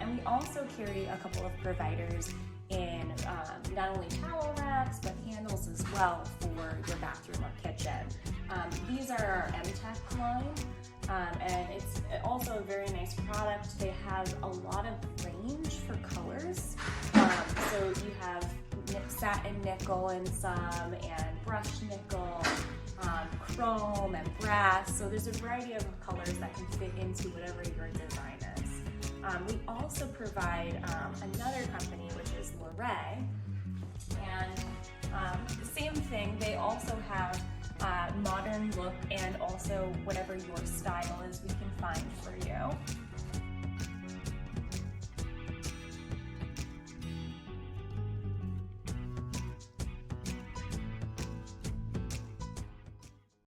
And we also carry a couple of providers in not only towel racks, but handles as well for your bathroom or kitchen. These are our M-Tech line, and it's also a very nice product. They have a lot of range for colors. So you have satin nickel in some, and brushed nickel, chrome and brass. So there's a variety of colors that can fit into whatever your design is. We also provide another company, which is Lorraine, and same thing. They also have modern look, and also whatever your style is, we can find for you.